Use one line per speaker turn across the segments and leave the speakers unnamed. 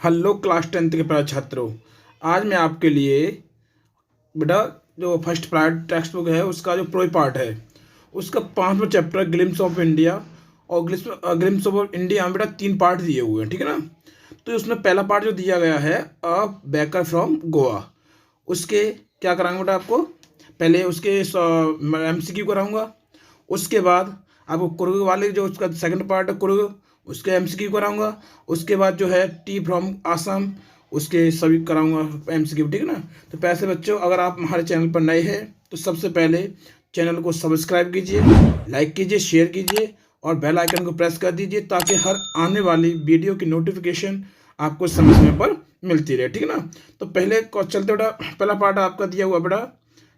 Hello class 10th के प्यारे छात्रों। आज मैं आपके लिए बेटा जो फर्स्ट प्रायर टेक्स्ट बुक है उसका जो प्रो पार्ट है उसका 5वां चैप्टर ग्लिम्स ऑफ इंडिया और ग्लिम्स ऑफ इंडिया में बेटा 3 पार्ट दिए हुए हैं, ठीक है ना। तो उसमें पहला पार्ट जो दिया गया है अ बेकर फ्रॉम गोवा, उसके क्या कराऊंगा बेटा आपको। पहले उसके MCQ कराऊंगा, उसके बाद आपको कुर्ग वाले जो उसका सेकंड पार्ट है कुर्ग उसके MCQ कराऊंगा, उसके बाद जो है टी फ्रॉम आसाम उसके सभी कराऊंगा MCQ, ठीक है ना। तो पैसे बच्चों, अगर आप हमारे चैनल पर नए हैं तो सबसे पहले चैनल को सब्सक्राइब कीजिए, लाइक कीजिए, शेयर कीजिए और बेल आइकन को प्रेस कर दीजिए ताकि हर आने वाली वीडियो की नोटिफिकेशन आपको समय समय पर मिलती रहे, ठीक है ना। तो पहले चलते बेटा, पहला पार्ट आपका दिया हुआ बेटा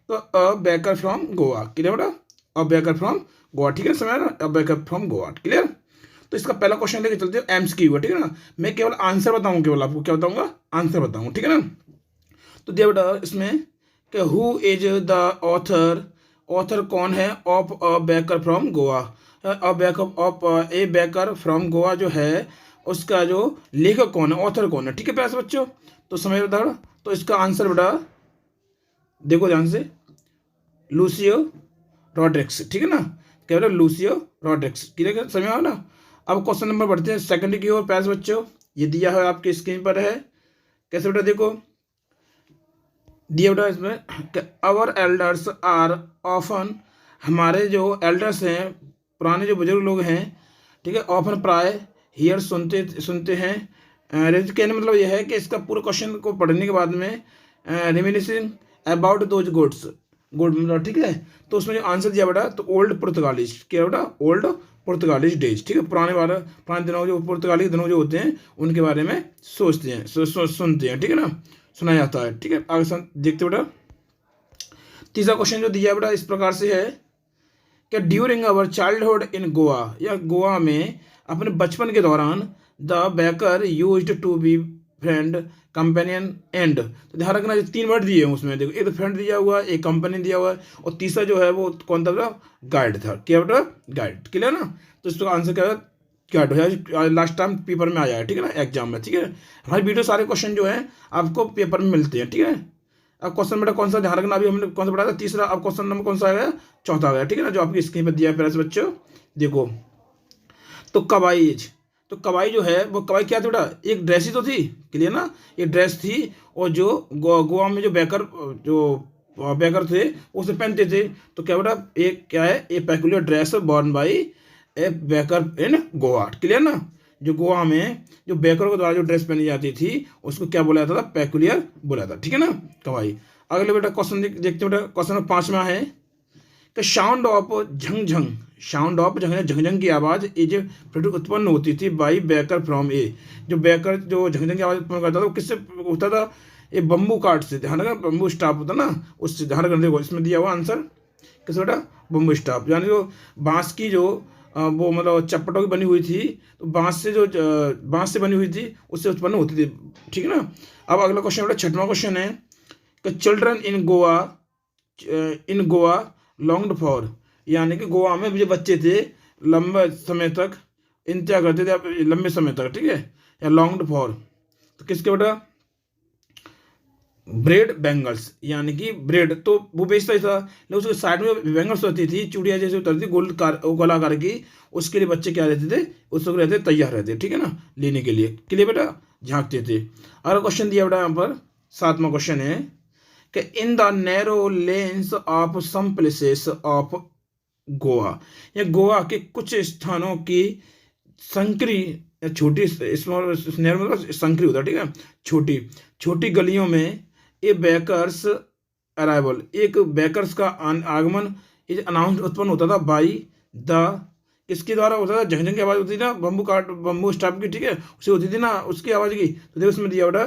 तो a baker from Goa, clear बेटा, अ बेकर फ्रॉम गोवा, ठीक है, समझ ना, a baker from Goa, clear. तो इसका पहला क्वेश्चन लेके चलते हो MCQ, ठीक है ना। मैं केवल आंसर बताऊंगा, केवल आपको क्या बताऊंगा, आंसर बताऊंगा, ठीक है ना। तो दिया बेटा इसमें कि who is the author, author कौन है of a baker from Goa. A baker of A baker from Goa जो है उसका जो लेखक कौन है, ऑथर कौन है, ठीक है प्यारे बच्चों। तो समझ बेटा, तो इसका आंसर बेटा देखो ध्यान से, लूसियो रॉड्रिक्स, ठीक है ना, क्या बेटा लूसियो रॉड्रिक्स, क्लियर है, समझ में आओ ना। अब क्वेश्चन नंबर बढ़ते हैं सेकंड की ओर प्यारे बच्चों। ये दिया है आपकी स्क्रीन पर है, कैसे बेटा देखो दिया बेटा इसमें आवर एल्डर्स आर ऑफन, हमारे जो एल्डर्स हैं पुराने जो बुजुर्ग लोग हैं, ठीक है, ऑफन प्राय हियर सुनते सुनते हैं। कहने मतलब यह है कि इसका पूरे क्वेश्चन को पढ़ने के बाद में रिमिनिसिंग अबाउट दोज गुड्स, गुड मतलब, ठीक है। तो उसमें जो आंसर दिया बेटा तो ओल्ड पुर्तगालीज, क्या बेटा ओल्ड पुर्तगालीज डेज, ठीक है, पुराने दिनों जो पुर्तगाली दिनों जो होते हैं उनके बारे में सोचते हैं, सुनते हैं, ठीक है ना, सुना जाता है, ठीक है। आगे देखते बेटा तीसरा क्वेश्चन जो दिया बेटा इस प्रकार से है कि during our childhood in Goa, या गोवा में अपने बचपन के दौरान the baker used to be friend companion and, तो ध्यान रखना 3 वर्ड दिए हैं उसमें, देखो एक तो फ्रेंड दिया हुआ है, एक कंपेनियन दिया हुआ है और तीसरा जो है वो कौन था बेटा, गाइड था, क्या बेटा गाइड, क्लियर ना। तो इसका आंसर क्या है, गाइड हो जाए, लास्ट टाइम पेपर में आया है, ठीक है ना, एग्जाम में, ठीक है। हमारी वीडियो सारे क्वेश्चन जो है आपको पेपर में मिलते हैं, ठीक है। अब क्वेश्चन बेटा कौन सा ध्यान रखना, अभी हमने कौन सा पढ़ा था, तीसरा, अब क्वेश्चन नंबर कौन सा आ गया, चौथा आ गया, ठीक है ना, जो आपकी स्क्रीन पर दिया है प्यारे बच्चों देखो। तो कवाईज, तो कवाई जो है वो कवाई क्या थी बेटा, एक ड्रेस ही तो थी, क्लियर ना, ये ड्रेस थी और जो गोवा में जो बेकर थे उसे पहनते थे। तो क्या बेटा एक क्या है, a peculiar dress born by a baker in Goa, clear ना। जो गोवा में जो बेकरों के द्वारा जो ड्रेस पहनी जाती थी उसको क्या बोला जाता था, पेकुलियर बोला था, ठीक है ना, कवाई। अगले बेटा क्वेश्चन देखते बेटा, क्वेश्चन नंबर 5वां है कि sound of Jhang Jhang, sound of Jhang Jhang की आवाज़ इज उत्पन्न होती थी बाई बेकर फ्रॉम ए, जो बेकर जो झंग झंग की आवाज़ उत्पन्न करता था वो किससे होता था, ये बम्बू काट से, ध्यान रखना बम्बू स्टाफ होता ना उससे, ध्यान रखना। देखो इसमें दिया हुआ आंसर किस बेटा, बम्बू स्टाफ, यानी जो बांस की जो वो मतलब चप्पटों की बनी हुई थी, तो बांस से बनी हुई थी उससे उत्पन्न होती थी, ठीक है ना। अब अगला क्वेश्चन बेटा 6वां क्वेश्चन है कि children in Goa longed for, यानी कि गोवा में जो बच्चे थे लंबे समय तक इंतजार करते थे, लंबे समय तक, ठीक है, या लॉन्ग्ड फॉर, तो किसके बेटा ब्रेड बैंगल्स, यानी कि ब्रेड तो वो बेचता ही था लेकिन उसके साइड में बैंगल्स होती थी, चूड़िया जैसे उतरती थी गोलाकार की, उसके लिए बच्चे क्या रहते थे उस वक्त रहते तैयार रहते, ठीक है ना, लेने के लिए बेटा झांकते थे। अगला क्वेश्चन दिया बेटा यहाँ पर 7वां क्वेश्चन है कि in the narrow lanes of some places of Goa, या गोवा के कुछ स्थानों की संकरी या छोटी स्मॉल मतलब संकरी होता है, ठीक है, छोटी छोटी गलियों में ए बेकर्स अराइवल, एक बेकर्स का आगमन इज अनाउंस उत्पन्न होता था बाई द, इसके द्वारा होता था, झंझन की आवाज़ होती थी ना, बम्बू स्टाफ की, ठीक है, उसे होती थी ना उसकी आवाज़ की। तो देखो इसमें दिया बेटा,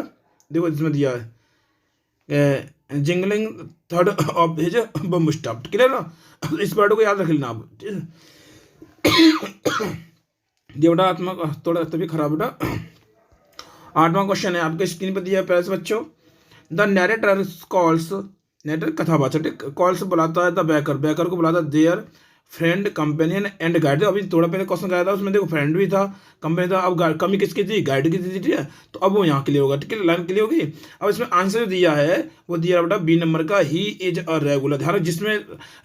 देखो इसमें दिया है jingling third of his bamboo staff, clear ना, इस वर्ड को याद रख लेना आप, ये बेटा आत्मा थोड़ा तभी खराब बेटा। 8वां क्वेश्चन है आपके स्क्रीन पर दिया है प्यारे बच्चों, द नैरेटर कॉल्स, नैरेटर कथावाचक कॉल्स बुलाता है द बेकर, बेकर को बुलाता है there friend, companion and guide. अभी थोड़ा पहले क्वेश्चन कराया था, उसमें देखो फ्रेंड भी था, कंपेनियन था, अब कमी किसकी थी, गाइड की थी, ठीक है। तो अब वो यहाँ क्लियर होगा, ठीक है, लाइन क्लियर होगी। अब इसमें आंसर जो दिया है वो दिया बेटा बी नंबर का, ही इज अ रेगुलर। ध्यान, जिसमें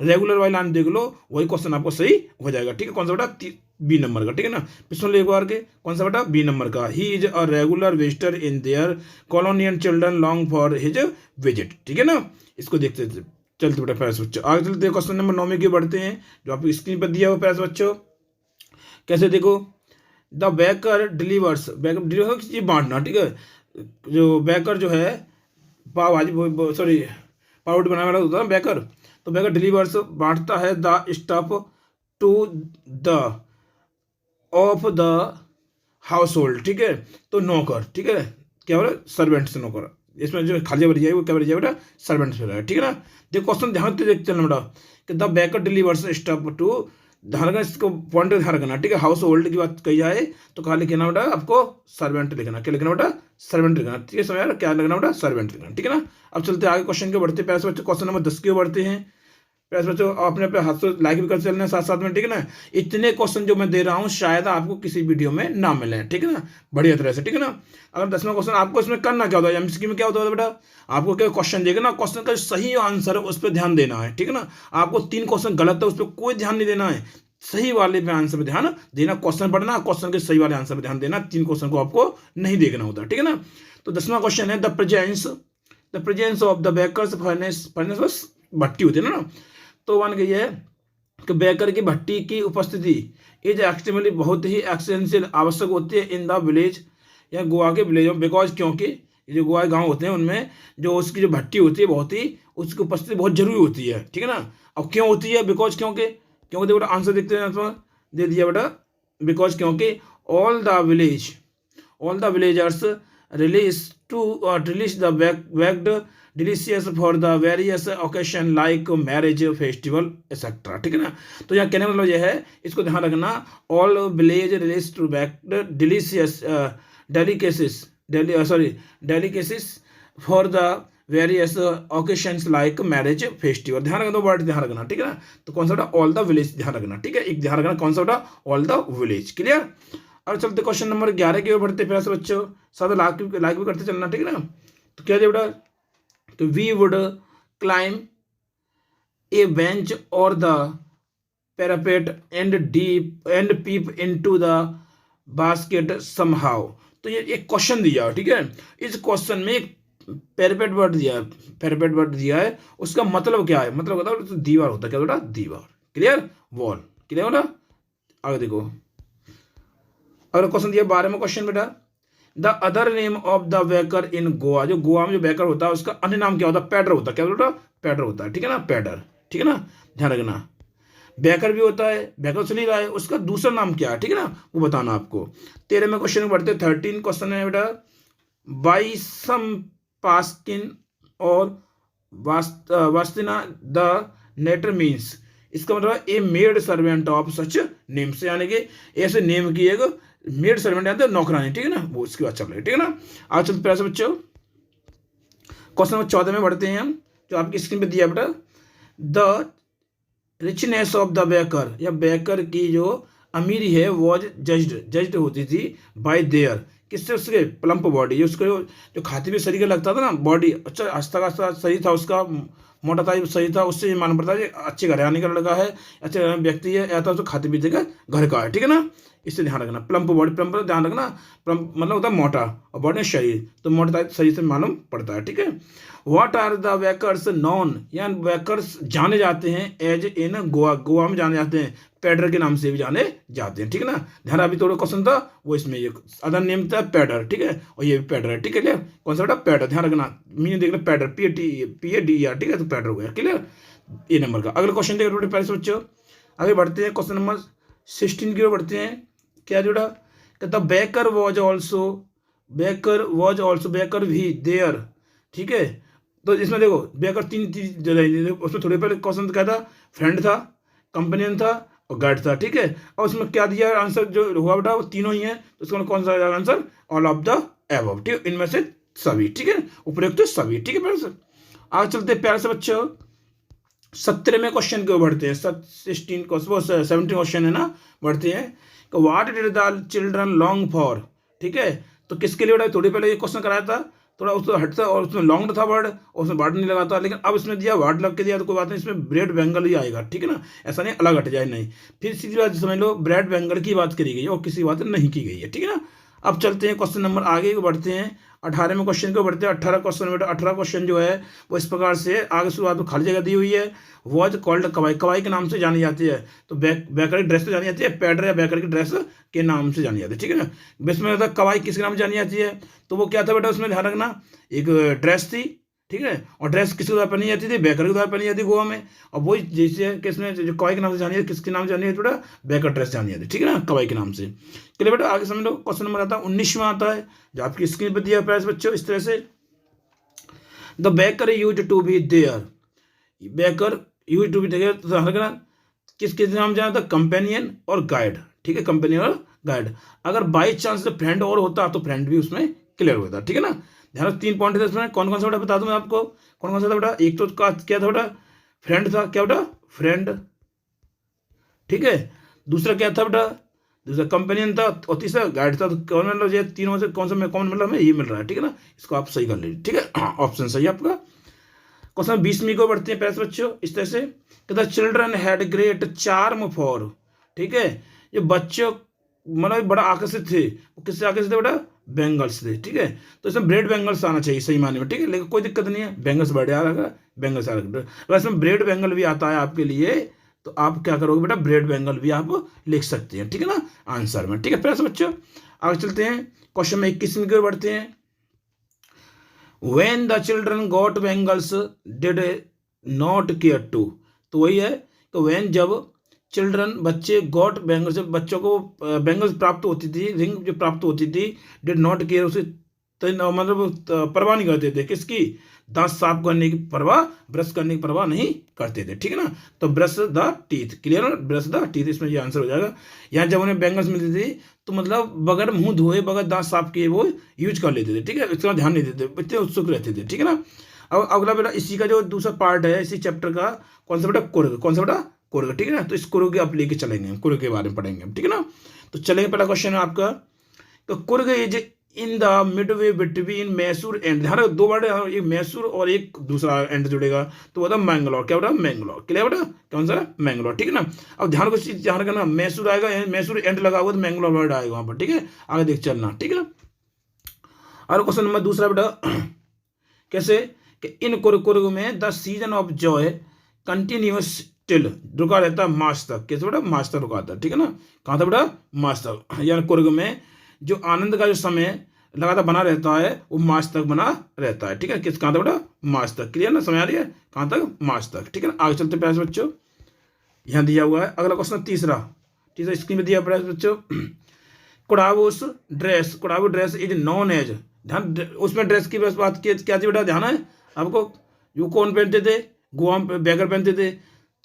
रेगुलर वाली लाइन देख लो वही क्वेश्चन आपको सही हो जाएगा, ठीक है। कौन सा बेटा, बी नंबर का, ठीक है ना। पिछले एक बार के कौन सा बेटा, बी नंबर का, he is a regular visitor in their colony and children long for his visit, ठीक है ना। इसको देखते थे, चलते बेटा पैस बच्चों आगे चलते हैं। क्वेश्चन नंबर 9 में की बढ़ते हैं, जो आपकी स्क्रीन पर दिया हुआ पैस बच्चों। कैसे देखो, the baker delivers, baker deliver ये बांटना, ठीक है। जो बेकर जो है पाव भाजी, सॉरी पाव बनाने वाला होता है बेकर, तो बेकर डिलीवर्स बांटता है the stuff to the of the household, ठीक है। तो नौकर, ठीक है, क्या बोला, सर्वेंट से नौकर। इसमें जो खाली बन जाएगी वो क्या बन जाएगा बेटा, सर्वेंट से रहेगा, ठीक है ना। देखो क्वेश्चन ध्यान से देखते चलना बेटा, कि the baker delivers stuff to, ध्यान रखना इसको, पॉइंट ध्यान रखना, ठीक है। हाउस होल्ड की बात कही जाए तो कहा लिखना बेटा आपको, सर्वेंट लिखना, क्या लिखना बेटा, सर्वेंट लिखना, ठीक है। समझ क्या लिखना बेटा, सर्वेंट लिखना, ठीक है ना। अब चलते आगे क्वेश्चन के बढ़ते पैसे बच्चों, क्वेश्चन नंबर 10 के बढ़ते हैं। प्यारे बच्चों अपने अपने हाथ से लाइक भी कर चलना साथ साथ में, ठीक है ना। इतने क्वेश्चन जो मैं दे रहा हूँ शायद आपको किसी वीडियो में ना मिले, ठीक है ना, बढ़िया तरह से, ठीक है ना। अगर 10वां क्वेश्चन आपको इसमें करना क्या होता है, एमसीक्यू में क्या होता है बेटा, आपको क्या क्वेश्चन देगा ना, क्वेश्चन का सही आंसर है उस पर ध्यान देना है, ठीक है ना। आपको 3 क्वेश्चन गलत है उस पर कोई ध्यान नहीं देना है, सही वाले पे आंसर पे ध्यान देना, क्वेश्चन पढ़ना, क्वेश्चन के सही वाले आंसर पे ध्यान देना, 3 क्वेश्चन को आपको नहीं देखना होता, ठीक है ना। तो 10वां क्वेश्चन है, the presence of the baker's furnace, furnace बस भट्टी होती है ना, तो मान गई है कि बेकर की भट्टी की उपस्थिति इज एक्सट्रीमली, बहुत ही एसेंशियल, आवश्यक होती है इन द विलेज, या गोवा के विलेज में, बिकॉज क्योंकि जो गोवा गांव होते हैं उनमें जो उसकी जो भट्टी होती है बहुत ही, उसकी उपस्थिति बहुत जरूरी होती है, ठीक है ना। अब क्यों होती है, बिकॉज क्योंकि, क्योंकि देखो बेटा आंसर देखते हैं, दे दिया बेटा, बिकॉज क्योंकि all the villagers relish the baked delicious for the various occasion like marriage festival etcetera, ठीक है ना। तो यहाँ कहने का मतलब यह है, इसको ध्यान रखना, all village relies to bake delicious delicacies for the various occasions like marriage festival, ध्यान रखना, वर्ड ध्यान रखना, ठीक है ना। तो कौन सा बेटा, ऑल द विलेज ध्यान रखना, ठीक है, एक ध्यान रखना कौन सा बेटा, ऑल द विलेज, क्लियर। और चलते क्वेश्चन नंबर 11 की ओर बढ़ते प्यारे बच्चों, साथ लाइक भी करते चलना, ठीक है ना। तो क्या बेटा, तो we would climb a bench और the parapet and peep into the basket somehow. तो ये एक क्वेश्चन दिया है, ठीक है। इस क्वेश्चन में एक पैरापेट वर्ड दिया है, उसका मतलब क्या है, मतलब होता है तो दीवार होता है, क्या बेटा, दीवार, क्लियर, वॉल, क्लियर बेटा। आगे देखो अगला क्वेश्चन दिया 12वां क्वेश्चन बेटा, the other name of the baker in Goa, जो गोवा में जो बेकर होता है उसका अन्य नाम क्या होता है, पैडर होता है, क्या बेटा, पैडर होता है, ठीक है ना, पैडर, ठीक है ना, ध्यान रखना। बेकर भी होता है, बेकर चल ही रहा है, उसका दूसरा नाम क्या है, ठीक है ना, वो बताना आपको। 13वें क्वेश्चन में बढ़ते, 13 क्वेश्चन है बेटा, बाई सम पास्किन और वास्तिना द नेटर मीन्स, इसका मतलब a maid servant of such name से, यानी कि ऐसे नेम की एक मेड सर्वेंट यानी नौकरानी, ठीक है ना, वो इसकी बात चल रही है, ठीक है ना। आज चलते प्यारे बच्चों क्वेश्चन नंबर 14 में बढ़ते हैं हम, जो आपकी स्क्रीन पे दिया बेटा, the richness of the baker, या बेकर की जो अमीरी है वॉज जज्ड होती थी बाय देयर, किससे, उसके प्लम्प बॉडी, उसको जो खाते में शरीर का लगता था ना बॉडी, अच्छा आस्था का शरीर था उसका, मोटा था सही था, उससे ये मालूम पड़ता है अच्छे घराने का लड़का है, अच्छे व्यक्ति है, या तो उसको खाते पीते का घर का है, ठीक है ना। इससे ध्यान रखना, प्लम्प बॉडी, प्लम्प ध्यान रखना, प्लम्प मतलब होता है मोटा और बॉडी शरीर, तो मोटा शरीर से मालूम पड़ता है, ठीक है। व्हाट आर द वेकर्स नॉन, या वेकर्स जाने जाते हैं एज इन गोवा, गोवा में जाने जाते हैं पैडर के नाम से भी जाने जाते हैं, ठीक है ना। ध्यान, अभी थोड़ा क्वेश्चन था वो इसमें ये अदर नेम था पैडर, ठीक है, और ये भी पैडर है, ठीक है, क्लियर। कौन सा बेटा, पैडर, ध्यान रखना, मीनिंग देखना, पैडर PADER, ठीक है, तो पैडर हो गया, क्लियर, ए नंबर का। अगला क्वेश्चन देख रहे पैसे बच्चों, आगे बढ़ते हैं क्वेश्चन नंबर 16 की ओर बढ़ते हैं। क्या जुड़ा, कहता बेकर वॉज ऑल्सो बेकर भी देयर, ठीक है। तो इसमें देखो बेकर तीन जगह, उसमें थोड़े पहले क्वेश्चन क्या था, फ्रेंड था, कंपेनियन था और गाइड था, ठीक है। और उसमें क्या दिया आंसर जो हुआ बेटा, वो तीनों ही है, तो उसका कौन सा answer, all of the above, ठीक है, इनमें से सभी, ठीक है, उपयुक्त सभी, ठीक है प्यारे से। आगे चलते प्यारे से बच्चों, 17वें क्वेश्चन के ऊपर बढ़ते हैं। 17 क्वेश्चन है ना, बढ़ते हैं। What did the children long for, ठीक है। तो किसके लिए बेटा, थोड़ी पहले ये क्वेश्चन कराया था, थोड़ा उसको हटता और उसमें लॉन्ग था वर्ड और उसमें वर्ड नहीं लगा था, लेकिन अब इसमें दिया वर्ड लग के दिया तो कोई बात नहीं, इसमें ब्रेड बेंगल ही आएगा, ठीक है ना, ऐसा नहीं अलग हट जाए नहीं। फिर सीधी बात समझ लो, ब्रेड बेंगल की बात करी गई है और किसी बात नहीं की गई है, ठीक है ना। अब चलते हैं क्वेश्चन नंबर आगे को बढ़ते हैं, 18वें क्वेश्चन को बढ़ते हैं। 18 क्वेश्चन बेटा, 18 क्वेश्चन जो है वो इस प्रकार से, आगे शुरुआत में खाली जगह दी हुई है। वॉज कॉल्ड कवाई, कवाई के नाम से जानी जाती है। तो बेकर की ड्रेस से जानी जाती है, पैडर या बेकर की ड्रेस के नाम से जानी जाती है, ठीक है ना। इसमें मतलब कवाई किसके नाम से जानी जाती है, तो वो क्या था बेटा, उसमें ध्यान रखना, एक ड्रेस थी, ठीक है। और ड्रेस किसके द्वारा पहनी जाती थी, बेकर के द्वारा पहनी जाती थी गोवा में। और वही जैसे किसमें जो कवाई के नाम से जानी है, किसके नाम से जानी है बेटा, बेकर ड्रेस जानी जाती है, ठीक है ना, कवाई के नाम से। चलिए बेटा आगे समझ लो, क्वेश्चन नंबर आता है 19वां आता है, जो आपकी स्क्रीन पर दिया प्राइस बच्चों इस तरह से। The baker use to be there, baker use to be there, तो ध्यान रखना किसके नाम जाना था, कंपेनियन और गाइड, ठीक है, कंपेनियन और गाइड। अगर बाई चांस फ्रेंड और होता तो फ्रेंड भी उसमें क्लियर होता, ठीक है ना। ध्यान रखो 3 पॉइंट थे इसमें, कौन कौन सा बेटा बता दूं मैं आपको, कौन कौन सा था बेटा। एक तो क्या था बेटा, फ्रेंड था, क्या बेटा, फ्रेंड, ठीक है। दूसरा क्या था बेटा, दूसरा कंपेनियन था, और तीसरा गाइड था। तो कौन मिल रहा है, तीनों में से कौन सा कौन मिल रहा है, हमें ये मिल रहा है, ठीक है ना। इसको आप सही कर लीजिए, ठीक है, ऑप्शन सही है आपका। क्वेश्चन 20वीं को बढ़ते हैं पैसे बच्चों इस तरह से, the children had great charm for, ठीक है। ये बच्चों मतलब बड़ा आकर्षित थे, वो किससे आकर्षित थे बेटा, बेंगल्स थे, ठीक है। तो इसमें ब्रेड बेंगल्स आना चाहिए सही माने में, ठीक है, लेकिन कोई दिक्कत नहीं है, बेंगल्स बढ़िया आ रहा है, बेंगल्स आ रहा है। वैसे में ब्रेड बेंगल भी आता है आपके लिए, तो आप क्या करोगे बेटा, ब्रेड बेंगल भी आप लिख सकते हैं, ठीक है ना, आंसर में, ठीक है पैसे बच्चों। आगे चलते हैं, क्वेश्चन में 21वीं की ओर बढ़ते हैं। When the children got bangles did not care to, तो वही है कि when जब चिल्ड्रन बच्चे गॉट बैंगल्स, बच्चों को बैंगल्स प्राप्त होती थी, रिंग जो प्राप्त होती थी, डिड नॉट केयर, उसे मतलब परवाह नहीं करते थे, किसकी, दांत साफ करने की परवाह, ब्रश करने की परवाह नहीं करते थे, ठीक है ना। तो ब्रश द टीथ, क्लियर है, ब्रश द टीथ, इसमें ये आंसर हो जाएगा। यहाँ जब उन्हें बैंगल्स मिलती थी तो मतलब बगैर मुंह धोए, बगैर दांत साफ किए वो यूज कर लेते थे, ठीक है, इसका ध्यान नहीं देते, इतने उत्सुक रहते थे, ठीक है ना। अब अगला बेटा इसी का जो दूसरा पार्ट है इसी चैप्टर का, कौन सा बेटा, कुर्ग, कौन सा बेटा, कुर्ग, ठीक है ना। तो इस कुर्ग आप लेके चलेंगे, कुर्ग के बारे में पढ़ेंगे, ठीक है ना। तो चलेंगे, पहला क्वेश्चन है आपका, तो Coorg is in the Midway between Mysore and, ध्यान रखो 2 वर्ड, एक मैसूर और एक दूसरा एंड जुड़ेगा, तो बता मैंगलोर, क्या बेटा, मैंगलोर, क्लियर बेटा, कौन सा, मैंगलोर, ठीक है ना। अब ध्यान को चीज ध्यान रखना, मैसूर आएगा, मैसूर एंड लगा हुआ तो मैंगलोर वर्ड आएगा वहां पर, ठीक है, आगे देख चलना, ठीक है। और क्वेश्चन नंबर दूसरा बेटा, कैसे कि इन कुर्ग में the season of Joy continuous till, रुका रहता है मार्च तक, कैसे बेटा, मार्च तक रुका था, ठीक है ना। कहाँ था बेटा, मार्च तक, यानी कुर्ग में जो आनंद का जो समय लगातार बना रहता है वो मार्च तक बना रहता है, ठीक है, किस कहाँ तक बेटा, मार्च तक, क्लियर ना, समझ आ रही है, कहाँ तक, मार्च तक, ठीक है ना। आगे चलते प्यारे बच्चों, यहाँ दिया हुआ है अगला क्वेश्चन, तीसरा स्क्रीन में दिया प्यारे बच्चों। कुड़ावूस ड्रेस, कुड़ावू ड्रेस इज नॉन एज, ध्यान उसमें ड्रेस की बस बात की क्या थी बेटा, ध्यान है आपको, जो कौन पहनते थे, गोवा में बैगर पहनते थे,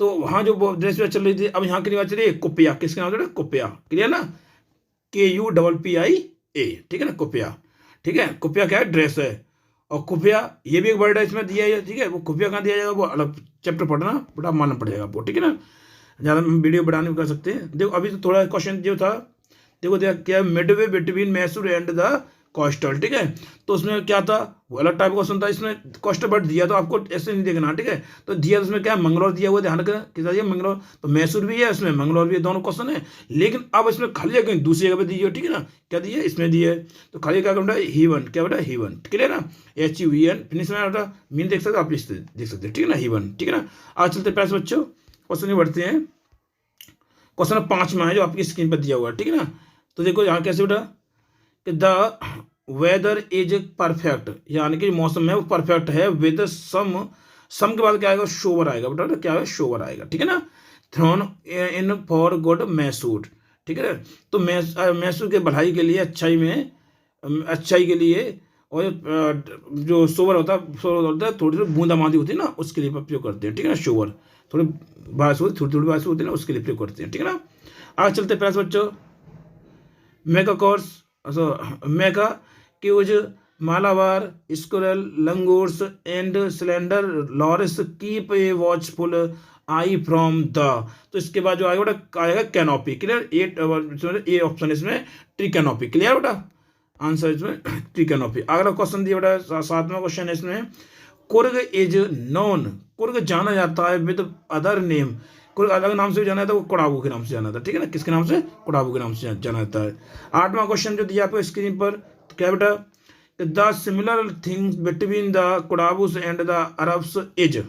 तो वहाँ जो ड्रेस चल रही थी, अब यहाँ की बात चल रही है कुपिया, किसके नाम से, कुपिया, क्लियर ना, KUPPIA, ठीक है ना, कुपिया, ठीक है, कुपिया क्या है, ड्रेस है। और खुफिया ये भी एक वर्ड है इसमें दिया है, ठीक है, वो खुफिया कहाँ दिया जाएगा, वो अलग चैप्टर पढ़ना बड़ा मानना पड़ेगा आपको, ठीक है ना, ज़्यादा वीडियो बढ़ाने कर सकते हैं। देखो अभी तो थोड़ा क्वेश्चन जो था, देखो क्या, Midway between Mysore and the coastal, ठीक है, तो उसमें क्या था, वो अलग टाइप का क्वेश्चन था, इसमें कोस्टल बट दिया तो आपको ऐसे नहीं देखना, ठीक है, तो दिया तो उसमें क्या, मंगलौर दिया हुआ, ध्यान रखना कितना दिया, मंगलौर, तो मैसूर भी है इसमें, मंगलौर भी है, दोनों क्वेश्चन है, लेकिन अब इसमें खाली जगह दूसरी जगह पे दी है, ठीक है ना, क्या दिया इसमें दिया है, तो खाली क्या करना, हीवन, क्या बेटा, हीवन, क्लियर ना, HUVN, फिनिश में बेटा मीन देख सकते, आप देख सकते, ठीक है ना, हीवन, ठीक है ना। आज चलते पैसे बच्चों, क्वेश्चन बढ़ते हैं, क्वेश्चन 5 में है जो आपकी स्क्रीन पर दिया हुआ है, ठीक है ना। तो देखो यहाँ कैसे बेटा कि द वेदर इज परफेक्ट, यानी कि मौसम है वो परफेक्ट है, विद सम के बाद क्या आएगा, शोवर आएगा बेटा, क्या है, शोवर आएगा, ठीक है ना। Thrown in for good Mysore, ठीक है, तो मैसूर के भलाई के लिए, अच्छाई में, अच्छाई के लिए, और जो शोवर होता है थोड़ी थोड़ी बूंदाबांदी होती है ना, उसके लिए प्रयोग करते हैं, ठीक है ना, शोवर थोड़ी बारिश होती, थोड़ी थोड़ी बारिश होती है ना, उसके लिए प्रयोग करते हैं, ठीक है ना। आगे चलते हैं प्यास बच्चों, मेगा कोर्स, मेगा कि Malabar, squirrel, langurs and slender loris keep a watchful eye from the. तो इसके बाद जो आएगा बेटा आएगा कैनोपी। क्लियर, ए ऑप्शन इसमें ट्री कैनोपी। क्लियर बेटा, आंसर इसमें ट्री कैनोपी। अगला क्वेश्चन दिया बेटा 7वां क्वेश्चन है इसमें, कुर्ग इज नोन, कुर्ग जाना जाता है विद अदर नेम, कुर्ग अलग नाम से जाना जाता है, वो कोडागु के नाम से जाना जाता है। ठीक है ना, किसके नाम से? कोडागु के नाम से जाना जाता है। 8वां क्वेश्चन जो दिया आपको स्क्रीन पर, तो क्या बेटा, the similar things between the कोडाबूस एंड द अरब्स इज।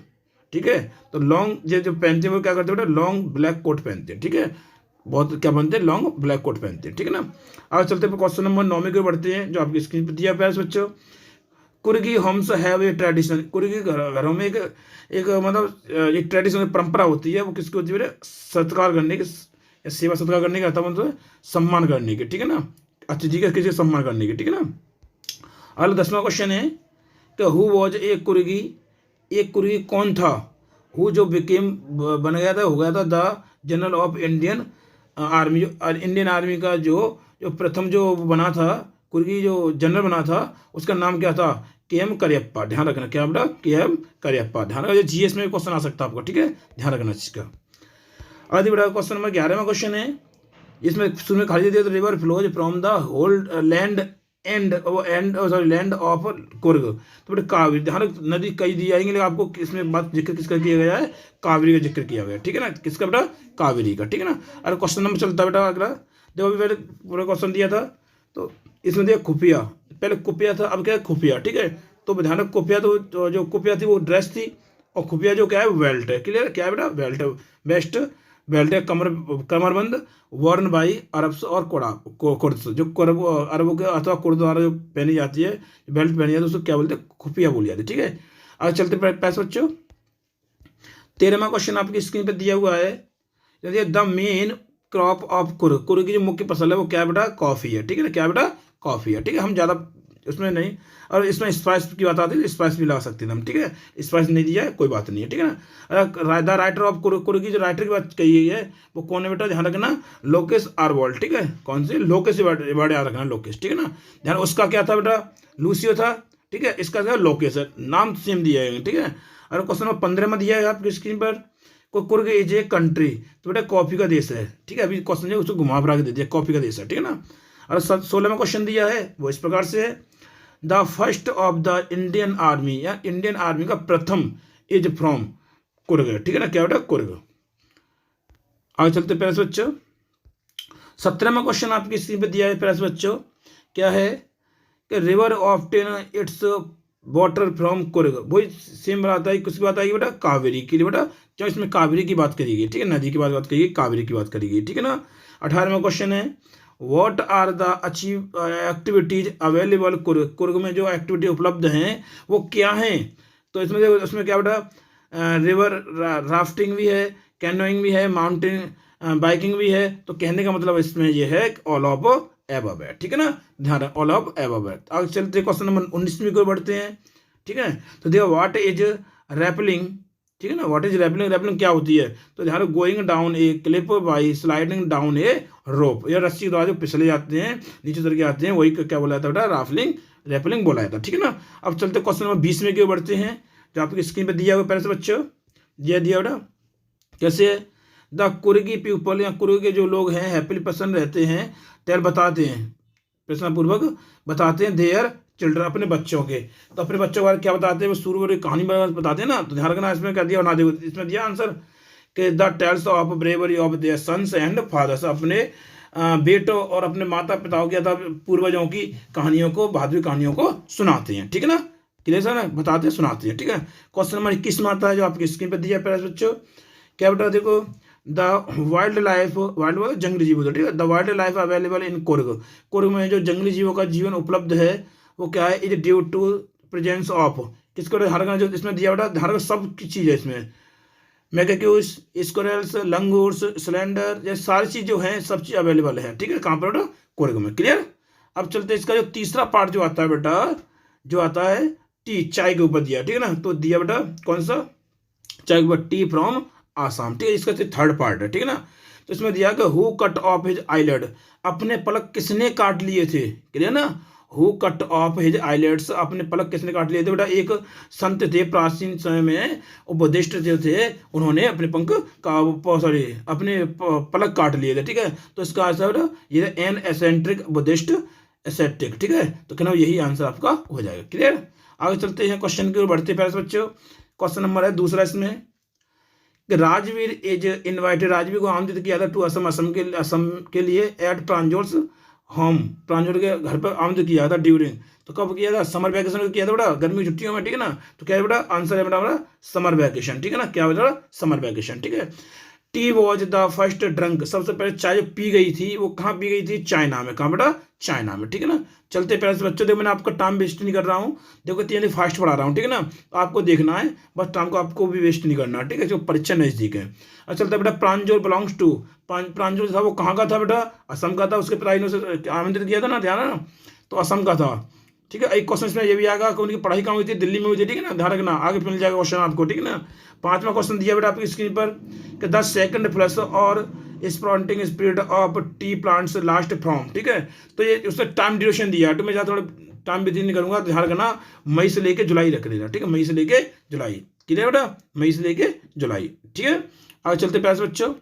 ठीक है, तो लॉन्ग जो पहनते हैं वो क्या करते हैं बेटा, लॉन्ग ब्लैक कोट पहनते हैं। ठीक है, बहुत क्या बनते हैं, लॉन्ग ब्लैक कोट पहनते हैं। ठीक है ना, आगे चलते हैं क्वेश्चन नंबर 9 में की ओर बढ़ते हैं, जो आपकी स्क्रीन पर दिया हुआ है बच्चों। कुर्गी होम्स हैव ए ट्रेडिशन, कुर्गी घरों में एक मतलब एक ट्रेडिशन परंपरा होती है, वो किसकी होती है बेटा, सत्कार करने की या सेवा सत्कार करने का, मतलब सम्मान करने की। ठीक है ना, अतिथि का किसी का सम्मान करने की। ठीक है ना, अगला 10वां क्वेश्चन है कि हु वॉज ए कुर्गी, एक कुर्गी कौन था, हु जो बिकेम बन गया था, हो गया था the general of Indian army, Indian army का जो जो प्रथम जो बना था, कुर्गी जो जनरल बना था, उसका नाम क्या था, के.एम. करियप्पा। ध्यान रखना, क्या बेटा, के.एम. करियप्पा। ध्यान रखना, जीएस में क्वेश्चन आ सकता है आपको। ठीक है, ध्यान रखना इसका। आगे बेटा क्वेश्चन नंबर 11वां क्वेश्चन है, इसमें शुरू में खाली दिया तो river flows from the hold land and sorry land of Coorg. तो बेटा कावेरी, ध्यान नदी कई दी जाएंगे, लेकिन आपको इसमें बात जिक्र किसका किया गया है, कावेरी का जिक्र किया गया है। ठीक है ना, किसका बेटा, कावेरी का। ठीक है ना, अरे क्वेश्चन नंबर चलता है बेटा अगला, देखो अभी पहले पूरा क्वेश्चन दिया था, तो इसमें दिया खुफिया, पहले कुपिया था, अब क्या है खुफिया। ठीक है, तो ध्यान रख, कुपिया तो जो कुपिया थी वो ड्रेस थी, और खुफिया जो क्या है बेल्ट है। क्लियर, क्या है बेटा, बेल्ट है, बेस्ट बेल्ट है, कमरबंद, वर्न बाई अरब्स और कुर्द, जो अरबों के अथवा कुर्द द्वारा जो पहनी जाती है, बेल्ट पहनी जाती है, उसको क्या बोलते हैं, खुफिया बोली जाती है। ठीक है, आगे चलते पैसे बच्चों। 13वां क्वेश्चन आपकी स्क्रीन पर दिया हुआ है, the main crop of Coorg, Coorg की जो मुख्य फसल है वो क्या बेटा, कॉफी है। ठीक है ना, क्या बेटा, कॉफी है। ठीक है, हम ज़्यादा उसमें नहीं, और इसमें स्पाइस की बात आती है, स्पाइस भी लगा सकते हैं हम। ठीक है, स्पाइस नहीं दिया है, कोई बात नहीं है। ठीक है ना, द राइटर ऑफ कुर्ग की जो राइटर की बात कही गई है वो कौन है बेटा, ध्यान रखना, लोकेस आर्वॉल्ड। ठीक है, कौन से, लोकेस वर्ड याद रखना, लोकेस। ठीक है ना, ध्यान, उसका क्या था बेटा, लूसियो था। ठीक है, इसका क्या लोकेस है, नाम सेम दिया है। ठीक है, और क्वेश्चन नंबर 15 में दिया है आपकी स्क्रीन पर, कुर्ग इज ए कंट्री, तो बेटा कॉफी का देश है। ठीक है, अभी क्वेश्चन है उसको घुमा फिरा के दे दिया, कॉफी का देश है। ठीक है ना, और 16वां क्वेश्चन दिया है वो इस प्रकार से है, the first of the Indian army, या इंडियन आर्मी का प्रथम इज फ्रॉम कुर्ग। ठीक है ना, क्या बेटा, कुर्ग। आगे चलते प्यारे बच्चों, 17वां क्वेश्चन आपकी स्क्रीन पे दिया है प्यारे बच्चों, क्या है कि river often it's water from Coorg, वही सेम आता है, किसकी बात आएगी बेटा, कावेरी की। बेटा क्या इसमें कावेरी की बात करेगी। ठीक है, नदी की बात करेगी, कावेरी की बात करेगी। ठीक है ना, 18वां क्वेश्चन है, what are the achieve activities available Coorg, Coorg में जो एक्टिविटी उपलब्ध हैं वो क्या हैं। तो इसमें क्या बेटा, रिवर राफ्टिंग भी है, कैनोइंग भी है, माउंटेन बाइकिंग भी है। तो कहने का मतलब इसमें ये है ऑल ऑफ एबव है। ठीक है ना, ध्यान रख, ऑल ऑफ एबव है। आगे चलते क्वेश्चन नंबर 19 में को बढ़ते हैं। ठीक है, तो देखो व्हाट इज रैपलिंग। ठीक है ना, व्हाट इज रैपलिंग, रैपलिंग क्या होती है, तो ध्यान रखो, going down a cliff by sliding down a rope, या रस्सी द्वारा जो फिसले जाते हैं, नीचे उतर के आते हैं, वही क्या बोला जाता है बेटा, राफलिंग, रैपलिंग बोला जाता है। ठीक है ना, अब चलते क्वेश्चन नंबर 20 में क्यों बढ़ते हैं, जो आपकी स्क्रीन पर दिया हुआ पहले से बच्चों, दिया बेटा कैसे है, द कुर्गी पीपल, या कुर्ग के जो लोग हैं हैप्पीली पसंद रहते हैं, टेल बताते हैं, प्रश्नपूर्वक बताते हैं, देयर चिल्ड्रन, अपने बच्चों के। तो अपने बच्चों के बारे में क्या बताते हैं, वो शुरू में कहानी बताते हैं ना, तो ध्यान रखना, इसमें क्या दिया बना दे, इसमें दिया आंसर कि the tales of bravery of their sons and fathers, अपने बेटों और अपने माता पिताओं के पूर्वजों की कहानियों को, बहादुरी कहानियों को सुनाते हैं। ठीक है ना, क्लियर सर ना, बताते हैं, सुनाते हैं। ठीक है, क्वेश्चन नंबर 21 में आता है, जो आपकी स्क्रीन पर दिया है बच्चों, क्या बेटा देखो, द वाइल्ड लाइफ, वाइल्ड जंगली जीव होता है। ठीक है, the wild life available in Coorg, Coorg में जो जंगली जीवों का जीवन उपलब्ध है वो क्या है, is due to presence of, किसको, हर जो इसमें दिया बेटा, हर सब की चीज़ है इसमें, मैकेक्यूस, स्क्विरल्स, लंगूर्स, सिलेंडर, ये सारी चीज़ जो है सब चीज़ अवेलेबल है। ठीक है, कहाँ पर बेटा, कुर्ग में। क्लियर, अब चलते इसका जो तीसरा पार्ट जो आता है बेटा, जो आता है टी, चाय के ऊपर दिया। ठीक है ना, तो दिया बेटा कौन सा, चाय के ऊपर टी फ्रॉम आसाम। ठीक है, इसका थर्ड पार्ट है। ठीक है ना, तो इसमें दिया कि who cut off his eyelid, अपने पलक किसने काट लिए थे। क्लियर ना, who cut off his eyelids, अपने पलक किसने काट लिए थे बेटा? एक संत थे प्राचीन समय में, बुद्धिस्ट जो थे, उन्होंने अपने पंख का सॉरी अपने पलक काट लिए थे, ठीक है। तो इसका आंसर ये एन एसेंट्रिक बुद्धिस्ट एसेप्टिक, ठीक है। तो कहना यही आंसर आपका हो जाएगा। क्लियर? आगे चलते हैं क्वेश्चन की ओर बढ़ते हैं प्यारे बच्चों। क्वेश्चन नंबर है दूसरा इसमें कि राजवीर इज इनवाइटेड, राजवीर को आमंत्रित किया था टू असम के लिए एट प्रांजोल्स होम, प्रांजोल के घर पर आमंत्रित किया था ड्यूरिंग, तो कब किया था? समर वैकेशन में किया था बेटा, गर्मी की छुट्टियों में, ठीक है ना। तो क्या है बेटा? आंसर है बेटा हमारा समर वैकेशन, ठीक है ना। क्या बेटा? समर वैकेशन, ठीक है। T was the first drunk, सबसे पहले चाय जो पी गई थी वो कहाँ पी गई थी? चाइना में। कहाँ बेटा? चाइना में, ठीक है ना। चलते पहले बच्चों, देखो मैंने आपका टाइम वेस्ट नहीं कर रहा हूँ, देखो तीन फास्ट पढ़ा रहा हूँ, ठीक है ना। तो आपको देखना है, बस टाइम को आपको भी वेस्ट नहीं करना, ठीक है, जो परीक्षा नजदीक है। अब चलता बेटा प्रांजोल बिलोंग्स टू, प्रांजोल था वो कहाँ का था बेटा? असम का था, उसके पिता ने आमंत्रित किया था ना, ध्यान है ना, तो असम का था, ठीक है। एक क्वेश्चन इसमें ये भी आएगा कि उनकी पढ़ाई कहाँ हुई थी? दिल्ली में हुई थी, ठीक है ना, ध्यान रखना, आगे मिल जाएगा क्वेश्चन आपको, ठीक है ना। पांचवा क्वेश्चन दिया बेटा आपकी स्क्रीन पर कि 10 सेकंड प्लस और sprouting speed of T plants last from, ठीक है। तो ये उससे टाइम ड्यूरेशन दिया है, तो मैं ज़्यादा थोड़ा टाइम व्यतीत नहीं करूंगा, तो ध्यान रखना मई से लेके जुलाई रख देना, ठीक है, मई से लेके जुलाई। क्लियर बेटा? मई से लेके जुलाई, ठीक है। आगे चलते प्यारे बच्चों,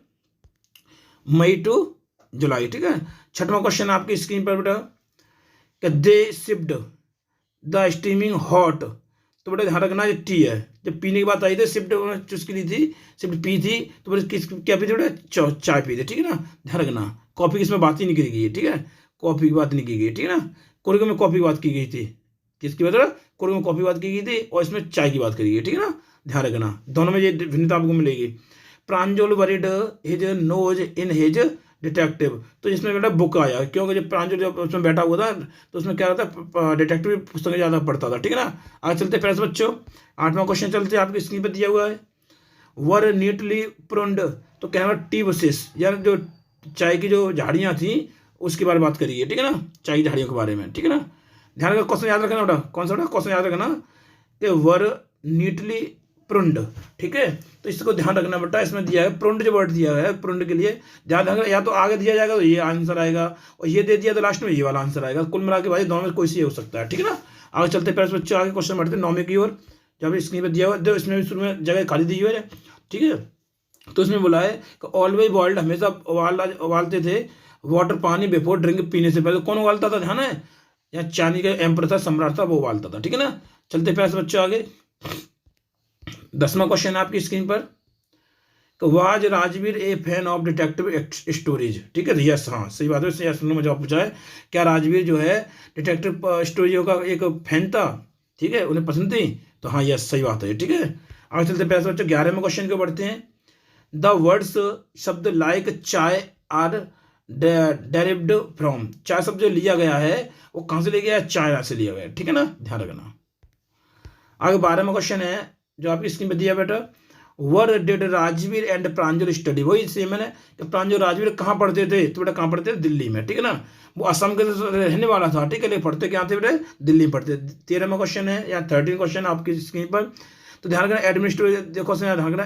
मई टू जुलाई, ठीक है। छठवां क्वेश्चन आपकी स्क्रीन पर बेटा कि दे सिप्ड द स्टीमिंग हॉट, तो बेटा ध्यान रखना ये टी है, जब पीने की बात आई थी सिप्ड चुस्की ली थी, सिप्ड पी थी, तो बेटा किस क्या पी थी बेटा? चाय पी थी, ठीक है ना, ध्यान रखना। कॉफी की इसमें बात ही नहीं की गई, ठीक है, कॉफी की बात नहीं की गई, ठीक है ना। कुर्ग में कॉफी की बात की गई थी, किसकी बात बेटा? कुर्ग में कॉफी की बात की गई थी, और इसमें चाय की बात करी गई, ठीक है ना, ध्यान रखना, दोनों में ये भिन्नता आपको मिलेगी। Pranjol worried his nose in his detective, तो इसमें बेटा बुक आया, क्योंकि जब प्रांजल जब उसमें बैठा हुआ था तो उसमें क्या रहता है? डिटेक्टिव पुस्तकें ज़्यादा पढ़ता था, ठीक है ना। आगे चलते प्यारे बच्चों, आठवां क्वेश्चन चलते, आपकी स्क्रीन पर दिया हुआ है वर नीटली प्रुंड, तो क्या टी बसेस, यार जो चाय की जो झाड़ियाँ थी उसके बारे में बात करिए, ठीक है ना, चाय की झाड़ियों के बारे में, ठीक है ना। ध्यान रखना, क्वेश्चन याद रखना बेटा, कौन सा बेटा क्वेश्चन याद रखना कि वर नीटली प्रुंड, ठीक है। तो इसको ध्यान रखना बेटा, इसमें दिया है प्रुंड, जो वर्ड दिया है प्रुंड के लिए ध्यान रखना, या तो आगे दिया जाएगा तो ये आंसर आएगा, और ये दे दिया तो लास्ट में ये वाला आंसर आएगा, कुल मिला के भाई दोनों में कोई सी हो सकता है, ठीक है ना। आगे चलते प्यारे बच्चों, आगे क्वेश्चन बढ़ते हैं नौवीं की ओर, जब स्क्रीन पर दिया हुआ है, इसमें भी शुरू में जगह खाली दी हुई है, ठीक है। तो इसमें बोला है कि ऑलवेज बॉइल्ड, हमेशा उबालते थे वाटर, पानी, बिफोर ड्रिंक, पीने से पहले। कौन उबालता था? ध्यान है, या चांदी का एम्पर था, सम्राट था, वो उबालता था, ठीक है ना। चलते प्यारे बच्चों आगे, 10वां क्वेश्चन आपकी स्क्रीन पर, तो was Rajveer A fan of detective stories, ठीक है, यस, हाँ सही बात है, यस में जवाब पूछा है, क्या राजवीर जो है डिटेक्टिव स्टोरियों का एक फैन था, ठीक है, उन्हें पसंद थी, तो हाँ यस सही बात है, ठीक है। आगे चलते प्यारे बच्चों 11वें क्वेश्चन को बढ़ते हैं, द वर्ड्स शब्द लाइक चाय आर डेरिव्ड फ्रॉम, चाय शब्द जो लिया गया है वो कहाँ से लिया गया है? चाइना से लिया गया है, ठीक है ना, ध्यान रखना। आगे 12वां क्वेश्चन है जो आपकी स्क्रीन पे दिया बेटा, where did Rajveer and Pranjal study, वही सेम है कि प्रांजल राजवीर कहाँ पढ़ते थे? तो बेटा कहाँ पढ़ते थे? दिल्ली में, ठीक है ना। वो असम के रहने वाला था, ठीक है, लेकिन पढ़ते क्या थे बेटा? दिल्ली में पढ़ते। 13वां क्वेश्चन है या 13 क्वेश्चन आपकी स्क्रीन पर, तो ध्यान रखना एडमिनिस्ट्रेटिव, देखो ध्यान रखना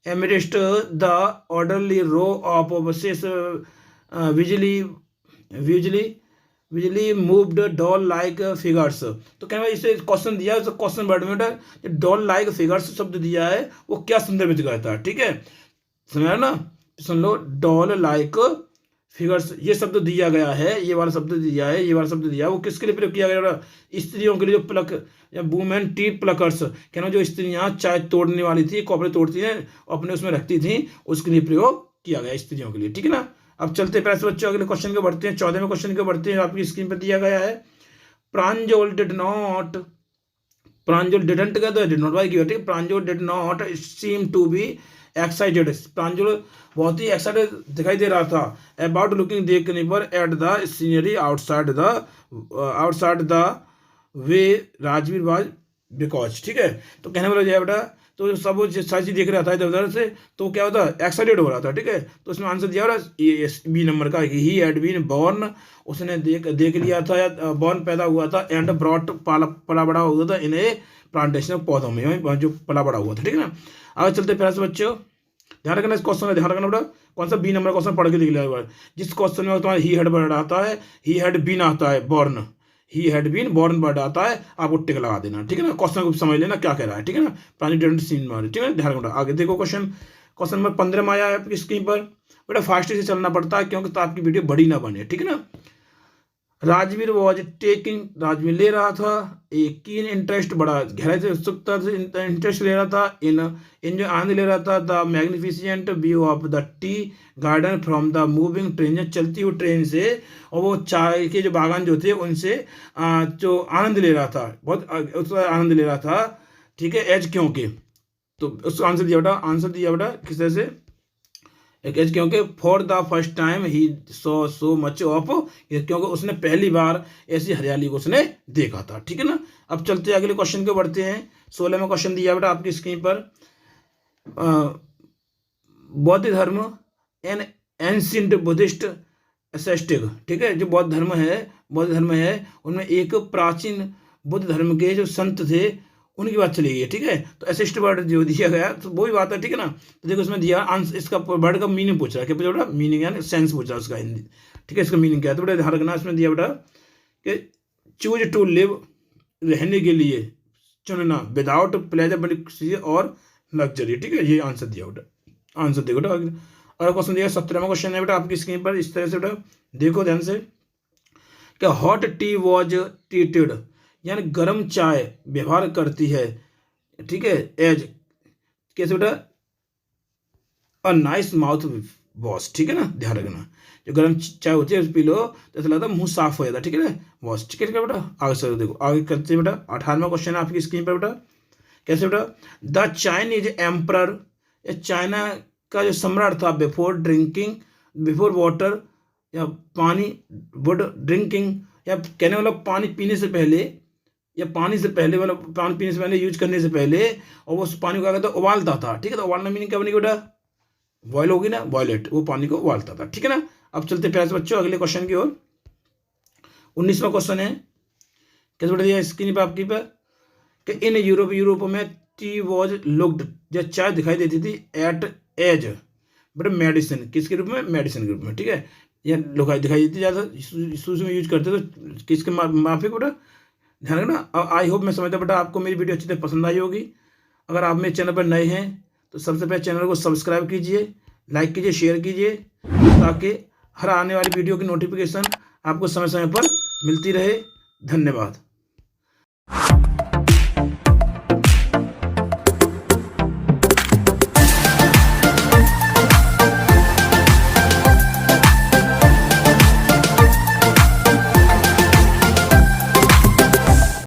एडमिनिस्ट the orderly row of buses visibly moved doll like figures, तो क्या इसे क्वेश्चन दिया है, तो क्वेश्चन वर्ड में बेटा डॉल लाइक फिगर्स शब्द दिया है वो क्या संदर्भित करता है, ठीक है, समझ ना, सुन लो, डॉल लाइक फिगर्स ये शब्द दिया गया है, ये वाला शब्द दिया है, ये वाला शब्द दिया है, वो किसके लिए प्रयोग किया गया? स्त्रियों के लिए, जो प्लक या वुमेन टी प्लकर्स, कहना जो स्त्रियां चाय तोड़ने वाली थी, कपड़े तोड़ती हैं अपने उसमें रखती थी, उसके लिए प्रयोग किया गया स्त्रियों के लिए, ठीक है ना। अब चलते प्यारे बच्चों अगले क्वेश्चन को बढ़ते हैं, 14वें क्वेश्चन को बढ़ते हैं, आपकी स्क्रीन पर दिया गया है प्रांजोल डिडंट का, तो डिड नॉट वाई की, ठीक है, Pranjol did not seem to be excited, Pranjal बहुत ही एक्साइटेड दिखाई दे रहा था अबाउट लुकिंग, देखने पर, at the scenery outside the way Rajveer was because, ठीक है। तो कहने वाला जाए बेटा, तो सब सारी चीज देख रहा था इधर उधर से, तो क्या होता है? एक्साइटेड हो रहा था, ठीक है। तो उसमें आंसर दिया बी नंबर का, ही हैड बीन बॉर्न, उसने देख लिया था, या बॉर्न पैदा हुआ था, एंड ब्रॉट पला बड़ा हुआ था इन्हें प्लांटेशन पौधों में जो पला बड़ा हुआ था, ठीक है ना। आगे चलते प्यारे बच्चों ध्यान रखना, इस क्वेश्चन में ध्यान रखना बेटा, कौन सा बी नंबर क्वेश्चन पढ़ के देख लिया एक बार। जिस क्वेश्चन में तुम्हारा ही हैड वर्ड आता है, ही हैड बीन आता है, born, he had been born word आता है, आपको टिक लगा देना, ठीक है ना। क्वेश्चन को समझ लेना क्या कह रहा है, ठीक है ना। प्राणी डिडंट सीन मारे, ठीक है, ध्यान रखना। आगे देखो क्वेश्चन, क्वेश्चन नंबर 15 में आया है आपकी स्क्रीन पर। बेटा फास्ट से चलना पड़ता है क्योंकि तो आपकी वीडियो बड़ी ना बने, ठीक है ना। राजवीर वॉज टेकिंग, राजवीर ले रहा था एक कीन इंटरेस्ट, बड़ा गहराई से उत्सुकता से इंटरेस्ट ले रहा था इन जो आनंद ले रहा था the magnificent view of the tea garden from the moving train, चलती हुई ट्रेन से, और वो चाय के जो बागान जो थे उनसे जो आनंद ले रहा था, बहुत उसका आनंद ले रहा था, ठीक है। एज क्योंकि, तो उसका आंसर दिया बेटा, आंसर दिया बेटा किस तरह से, एक एज क्योंकि for the first time he so much of, क्योंकि उसने पहली बार ऐसी हरियाली को उसने देखा था, ठीक है ना। अब चलते अगले क्वेश्चन को बढ़ते हैं। 16 में क्वेश्चन दिया बेटा आपकी स्क्रीन पर, बौद्ध धर्म एन एंशिएंट बुद्धिस्ट एसेस्टिक, ठीक है। जो बौद्ध धर्म है उनमें एक प्राचीन बुद्ध धर्म के जो संत थे उनकी बात चली गई है, ठीक है। तो असिस्ट वर्ड जो दिया गया तो वही बात है, ठीक है ना। तो देखो इसमें दिया आंसर, इसका वर्ड का मीनिंग पूछ रहा है, क्या पूछा बेटा, मीनिंग यानी सेंस पूछ रहा है उसका हिंदी, ठीक है। इसका मीनिंग क्या है, तो बेटा ध्यान रखना, इसमें दिया बेटा कि चूज टू लिव, रहने के लिए चुनना, विदाउट प्लेजर बट और लग्जरी, ठीक है। ये आंसर दिया बेटा, आंसर देखो बेटा। और क्वेश्चन दिया 17वां क्वेश्चन है बेटा आपकी स्क्रीन पर, इस तरह से बेटा देखो ध्यान से, क्या हॉट टी वॉज ट्रीटेड, यानी गर्म चाय व्यवहार करती है, ठीक है, एज कैसे बेटा, अ नाइस माउथ वॉश, ठीक है ना। ध्यान रखना, जो गर्म चाय होती है पी लो तो ऐसा लगता है मुंह साफ हो जाता है, ठीक है ना, वॉश, ठीक है बेटा। आगे सर देखो, आगे करते हैं बेटा। 18वां क्वेश्चन है आपकी स्क्रीन पर बेटा, कैसे बेटा, द चाइनीज एम्परर, चाइना का जो सम्राट था, बिफोर वाटर, या पानी, वुड ड्रिंकिंग, या कहने वाला पानी पीने से पहले, या पानी से पहले मतलब पानी पीने से पहले, यूज करने से पहले, और वो उस पानी को क्या कहता है, उबालता था, ठीक है। तो उबालना मीनिंग क्या बनेगी बेटा, बॉयल होगी ना, बॉयलेट, वो पानी को उबालता था, ठीक है ना। अब चलते प्यारे बच्चों अगले क्वेश्चन की ओर। 19वां क्वेश्चन है, कैसे बेटा दिया स्क्रीन पर आपकी पर, कि इन यूरोप में टी वॉज लुक्ड, जब चाय दिखाई देती थी, एट एज बेटा मेडिसिन, किसके रूप में, मेडिसिन के रूप में, ठीक है। या दिखाई देती ज़्यादा शुरू में यूज करते तो किसके माफिक बेटा, ध्यान रखना। आई होप मैं समझता बेटा आपको मेरी वीडियो अच्छी तरह पसंद आई होगी। अगर आप मेरे चैनल पर नए हैं तो सबसे पहले चैनल को सब्सक्राइब कीजिए, लाइक कीजिए, शेयर कीजिए, ताकि हर आने वाली वीडियो की नोटिफिकेशन आपको समय समय पर मिलती रहे। धन्यवाद।